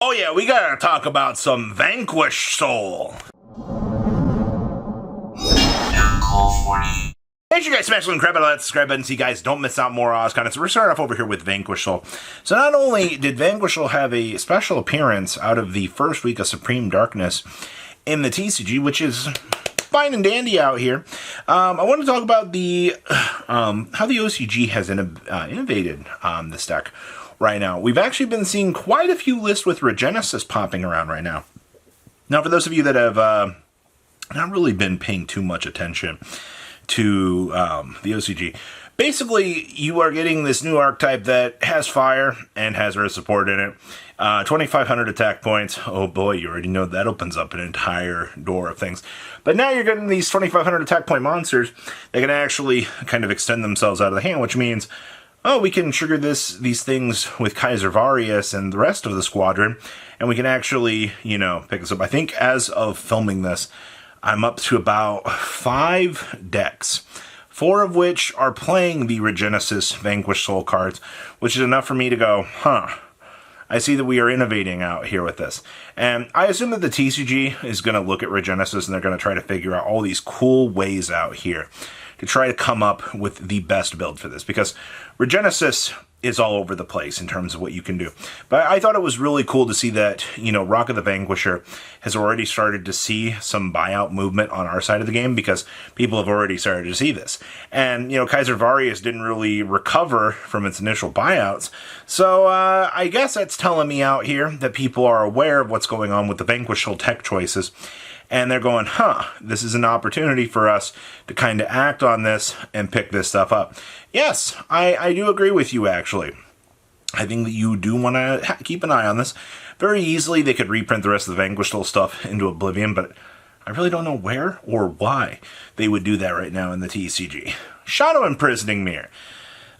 Oh yeah, we gotta talk about some Vanquish Soul. Make sure you guys smash the crap out of that subscribe button so you guys don't miss out more Oz content. So we're starting off over here with Vanquish Soul. So not only did Vanquish Soul have a special appearance out of the first week of Supreme Darkness in the TCG, which is fine and dandy out here, I want to talk about the how the OCG has innovated this deck right now. We've actually been seeing quite a few lists with Regenesis popping around right now. Now, for those of you that have not really been paying too much attention to the OCG, basically you are getting this new archetype that has fire and has earth support in it. 2,500 attack points. Oh boy, you already know that opens up an entire door of things. But now you're getting these 2,500 attack point monsters that can actually kind of extend themselves out of the hand, which means, oh, we can trigger these things with Kaiser Varius and the rest of the squadron, and we can actually, pick this up. I think as of filming this, I'm up to about 5 decks, 4 of which are playing the Regenesis Vanquish Soul cards, which is enough for me to go, I see that we are innovating out here with this. And I assume that the TCG is going to look at Regenesis and they're going to try to figure out all these cool ways out here to try to come up with the best build for this, because Regenesis is all over the place in terms of what you can do. But I thought it was really cool to see that, Rock of the Vanquisher has already started to see some buyout movement on our side of the game, because people have already started to see this. And, Kaiser Varius didn't really recover from its initial buyouts. So I guess that's telling me out here that people are aware of what's going on with the Vanquish Soul tech choices. And they're going, this is an opportunity for us to kind of act on this and pick this stuff up. Yes, I do agree with you, actually. I think that you do want to keep an eye on this. Very easily, they could reprint the rest of the Vanquish Soul stuff into Oblivion, but I really don't know where or why they would do that right now in the TCG. Shadow Imprisoning Mirror.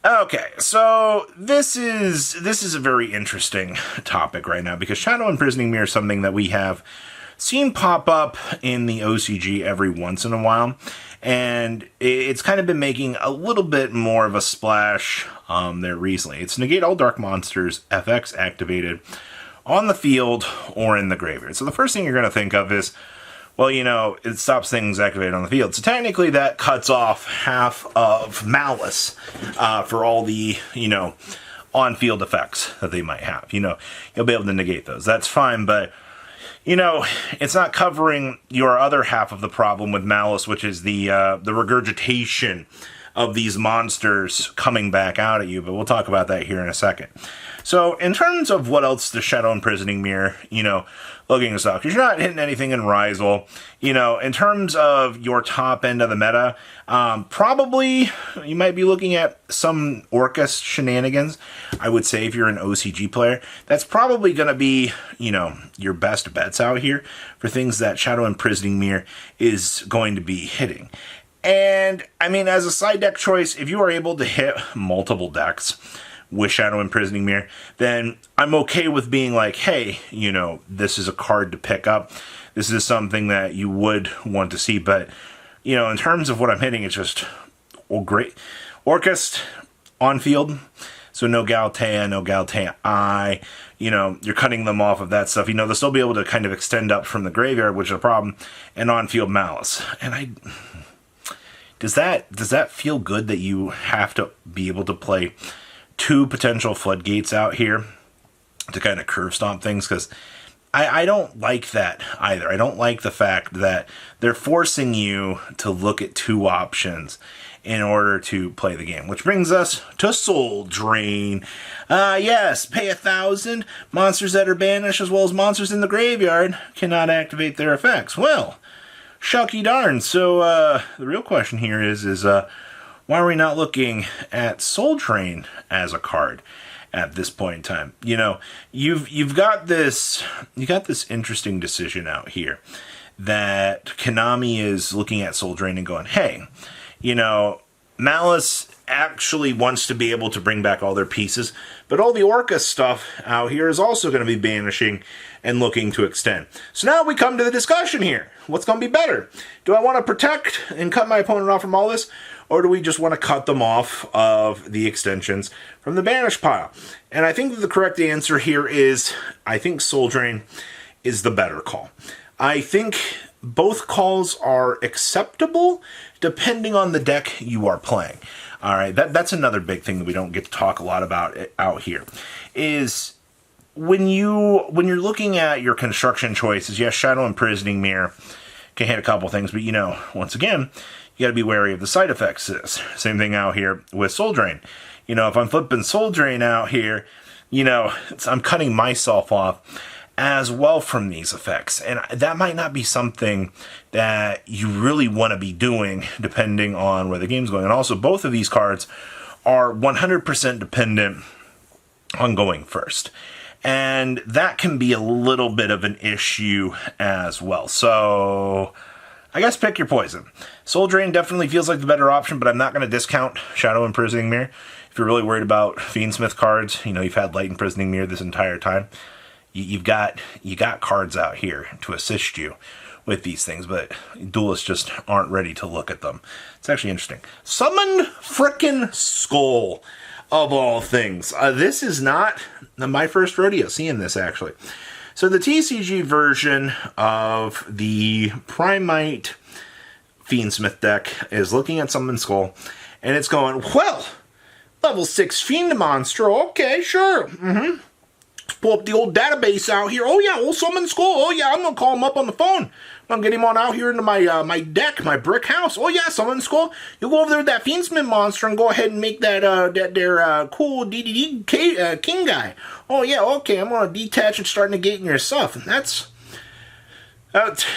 Okay, so this is a very interesting topic right now, because Shadow Imprisoning Mirror is something that we have seen pop up in the OCG every once in a while, and it's kind of been making a little bit more of a splash there recently. It's negate all dark monsters FX activated on the field or in the graveyard. So the first thing you're going to think of is, well, it stops things activated on the field. So technically that cuts off half of Malice for all the, on-field effects that they might have. You'll be able to negate those. That's fine, but it's not covering your other half of the problem with Malice, which is the regurgitation of these monsters coming back out at you, but we'll talk about that here in a second. So, in terms of what else the Shadow Imprisoning Mirror, looking at stuff, because you're not hitting anything in Rizal, in terms of your top end of the meta, probably you might be looking at some Orcus shenanigans. I would say if you're an OCG player, that's probably going to be, your best bets out here for things that Shadow Imprisoning Mirror is going to be hitting. And, as a side deck choice, if you are able to hit multiple decks with Shadow Imprisoning Mirror, then I'm okay with being like, hey, this is a card to pick up. This is something that you would want to see. But, in terms of what I'm hitting, it's just, great. Orcus on field. So no Galtea, no Galtea I. You're cutting them off of that stuff. They'll still be able to kind of extend up from the graveyard, which is a problem. And on-field Malice. And does that feel good that you have to be able to play 2 potential floodgates out here to kind of curve stomp things? Because I don't like that either. I don't like the fact that they're forcing you to look at 2 options in order to play the game. Which brings us to Soul Drain. Yes, pay 1,000. Monsters that are banished as well as monsters in the graveyard cannot activate their effects. Well, shucky darn. So the real question here is why are we not looking at Soul Train as a card at this point in time? You've got this interesting decision out here that Konami is looking at Soul Drain and going, hey, Malice actually wants to be able to bring back all their pieces, but all the Orca stuff out here is also going to be banishing and looking to extend. So now we come to the discussion here. What's going to be better? Do I want to protect and cut my opponent off from all this, or do we just want to cut them off of the extensions from the banish pile? And I think that the correct answer here is, I think Soul Drain is the better call. I think both calls are acceptable depending on the deck you are playing. All right, that's another big thing that we don't get to talk a lot about out here, is when you're looking at your construction choices. Yes, Shadow Imprisoning Mirror can hit a couple things, but once again, you got to be wary of the side effects of this. Same thing out here with Soul Drain. If I'm flipping Soul Drain out here, I'm cutting myself off as well from these effects. And that might not be something that you really want to be doing depending on where the game's going. And also, both of these cards are 100% dependent on going first. And that can be a little bit of an issue as well. So I guess pick your poison. Soul Drain definitely feels like the better option, but I'm not going to discount Shadow Imprisoning Mirror. If you're really worried about Fiendsmith cards, you've had Light Imprisoning Mirror this entire time. You got cards out here to assist you with these things, but duelists just aren't ready to look at them. It's actually interesting. Summoned frickin' Skull, of all things. This is not my first rodeo seeing this, actually. So the TCG version of the Primite Fiendsmith deck is looking at Summoned Skull, and it's going, well, level 6 Fiend Monster, okay, sure, pull up the old database out here. Oh yeah, old Summoned Skull. Oh yeah, I'm gonna call him up on the phone. I'm gonna get him on out here into my my deck, my brick house. Oh yeah, Summoned Skull. You go over there with that Fiendsmith monster and go ahead and make that cool DDD king guy. Oh yeah, okay. I'm gonna detach and start negating your stuff. And that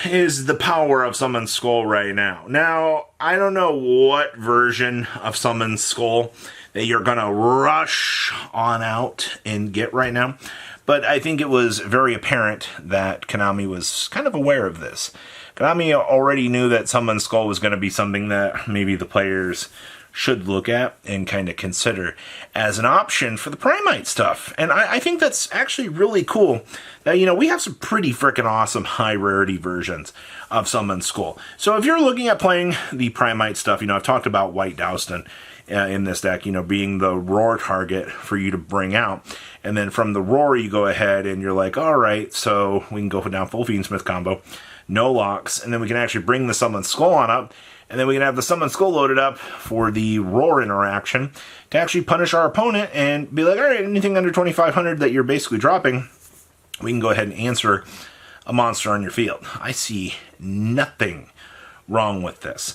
is the power of Summoned Skull right now. Now I don't know what version of Summoned Skull that you're gonna rush on out and get right now. But I think it was very apparent that Konami was kind of aware of this. Konami already knew that Summoned Skull was going to be something that maybe the players should look at and kind of consider as an option for the Primite stuff. And I think that's actually really cool that, we have some pretty freaking awesome high rarity versions of Summoned Skull. So if you're looking at playing the Primite stuff, I've talked about White Dowston in this deck, being the roar target for you to bring out. And then from the roar, you go ahead and you're like, all right, so we can go down full Fiendsmith combo, no locks, and then we can actually bring the Summoned Skull on up, and then we can have the Summoned Skull loaded up for the roar interaction to actually punish our opponent and be like, all right, anything under 2,500 that you're basically dropping, we can go ahead and answer a monster on your field. I see nothing wrong with this.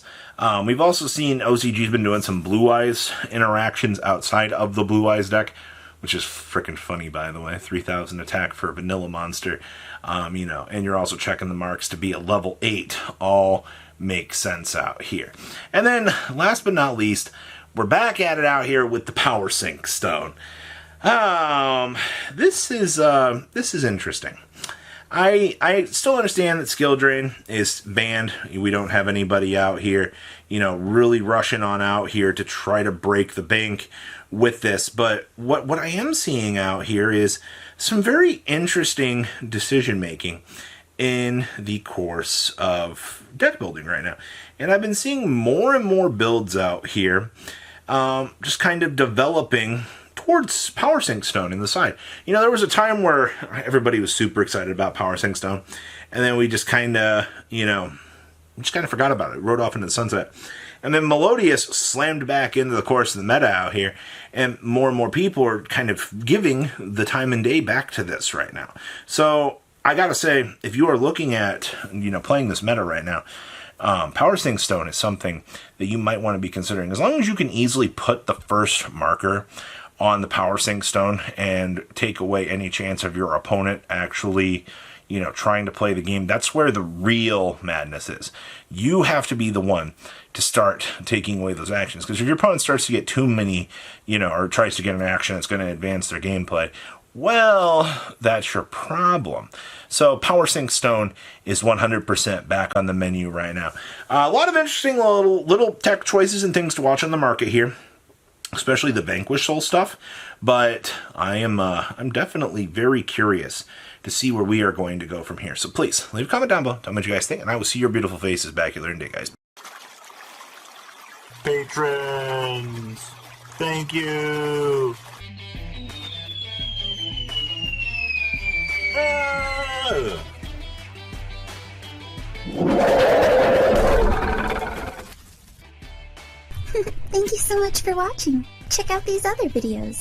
We've also seen OCG's been doing some Blue Eyes interactions outside of the Blue Eyes deck, which is freaking funny, by the way. 3,000 attack for a vanilla monster, and you're also checking the marks to be a level 8. All makes sense out here. And then, last but not least, we're back at it out here with the Power Sinkstone. This is interesting. I still understand that Skill Drain is banned. We don't have anybody out here, really rushing on out here to try to break the bank with this. But what I am seeing out here is some very interesting decision making in the course of deck building right now. And I've been seeing more and more builds out here, just kind of developing towards Power Sinkstone in the side. There was a time where everybody was super excited about Power Sinkstone, and then we just kind of, forgot about it, rode off into the sunset. And then Melodious slammed back into the course of the meta out here, and more people are kind of giving the time and day back to this right now. So I gotta say, if you are looking at, playing this meta right now, Power Sinkstone is something that you might want to be considering. As long as you can easily put the first marker on the Power Sinkstone and take away any chance of your opponent actually, trying to play the game, that's where the real madness is. You have to be the one to start taking away those actions. Because if your opponent starts to get too many, or tries to get an action that's going to advance their gameplay, well, that's your problem. So Power Sinkstone is 100% back on the menu right now. A lot of interesting little tech choices and things to watch on the market here. especially the Vanquish Soul stuff. But I'm definitely very curious to see where we are going to go from here. So please leave a comment down below. Tell me what you guys think, and I will see your beautiful faces back here later in the day, guys. Patrons, thank you. Thank you so much for watching. Check out these other videos.